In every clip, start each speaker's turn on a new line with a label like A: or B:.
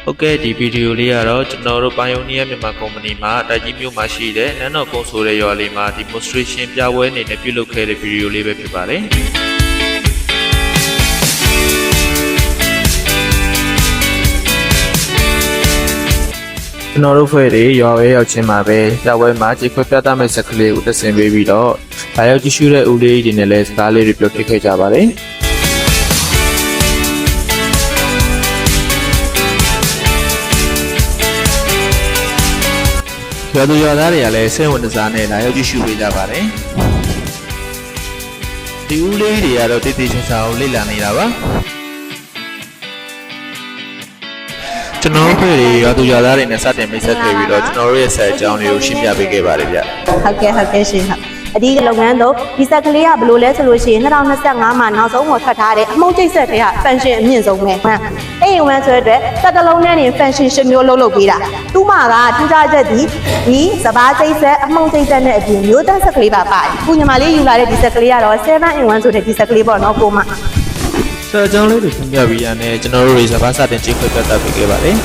A: ဟုတ်ကဲ့ဒီဗီဒီယိုလေးကတော့ကျွန်တော်တို့ Pioneer မြန်မာကုမ္ပဏီမှာတိုက်ကြီးမြို့မှာရှိတဲ့နန်းတော်ကုန်းဆိုတဲ့ရွာလေးမှာ demonstration ပြပွဲအနေနဲ့ပြုလုပ်ခဲ့တဲ့ဗီဒီယိုလေးပဲဖြစ်ပါတယ်ကျွန်တော်တို့ဖွဲ့တွေရွာဝဲရောက်ချင်းမှာပဲပြပွဲမှာကြေခွဲပြသမဲ့ဆက်ကလေးကိုတက်ဆင်ပေးပြီးတော့ဒါရောက်ကြည့်ရှုတဲ့ဦးလေးတွေနဲ့လည်းစကားလေးတွေပြောပြခဲ့ကြပါတယ်ရွာသူရွာသားတွေကလည်းစိတ်ဝင်စားနဲ့လာရောက်ကြည့်ရှုပေးကြပါတယ်ဒီဦးလေးတွေကတော့တိတိကျကျကိုလေ့လာနေတာပါကျွန်တော်တို့ဖွဲ့တွေရွာသူရွာသားတွေနဲ့စတင်မိတ်ဆက်ခဲ့ပြီးတော့ကျွန်တော်တို့ရဲ့ဆက်အကြောင်းတွေကိုရှင်းပြပေးခဲ့ပါတယ်ဗျ
B: ဟုတ်ကဲ့ရှင်ဟုတ်အဒီလုပ်ငန်းတော့ဒီဆက်ကလေးကဘယ်လိုလဲဆိုလို့ရှိရင်2025မှာနောက်ဆုံးပေါ်ထွက်ထားတဲ့အမှုန့်ကျိတ်ဆက်တွေက function အမြင့်ဆုံးပဲအဲ့ဒီ1ဆိုတဲ့တက်တလုံးနဲ့နေ function 10မျိုးလုပ်ပေးတာသူ့မှာကထူးခြားချက်ဒီစပားကျိတ်ဆက်အမှုန့်ကျိတ်ဆက်နဲ့အပြင်မျိုးသားဆက်ကလေးပါပါတယ်ခုညီမလေးယူလာတဲ့ဒီဆက်ကလေးကတော့7-in-1ဆိုတဲ့ဒီဆက်ကလေးပေါ့နော်ကိုမ
A: ဆက်အကြောင်းလေးတွေရှင်းပြပြီးရတဲ့ကျွန်တော်တို့တွေစပားစတင်ကြေခွဲပြသပေးခဲ့ပါတယ်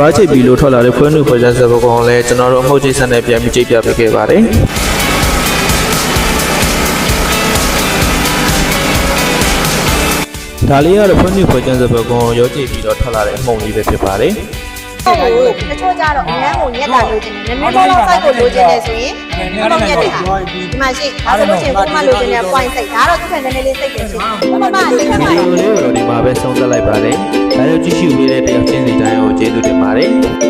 A: ဘာချိတ်ပြီးလို့ထွက်လာတဲ့ဖွင့်နှုတ်ဖွဲ့စပ်စပကောင်လည်းကျွန်တော်တို့အမှုတ်ချိတ်ဆက်နဲ့ပြန်ပြီးကြိတ်ပြပေးခဲ့ပါတယ်ဒါလေးကတော့ဖွင့်နှုတ်ဖွဲ့စပ်စပကောင်ရောကြိတ်ပြီးတော့ထွက်လာတဲ့အမှုတ်လေးပဲဖြစ်ပါတယ်
B: ဟုတ်တချို့ကြတော့အငန်းကိုညက်တာလိုချင်တယ်နည်းနည်းတော့ site ကိုလိုချင်တယ်ဆိုရင်တော့ညက်တယ်ဟာဒီမှာရှိဒါဆိုလို့ရှိရင်ကိုမလိုချင်တဲ့ point စိတ်ဒါတော့သူ့ဖက်နည်းနည်းလေးစိတ်တယ်ရှင်မမစိတ်ထက်ပါ
A: ဒီလိုလေးတော့ဒီမှာပဲဆုံးသက်လိုက်ပါတယ်ဒါကြောင့်ကြည့်ရှုပေးတဲ့တယောက်ချင်းစီတိုင်းကိုကျေးဇူးတင်ပါတယ်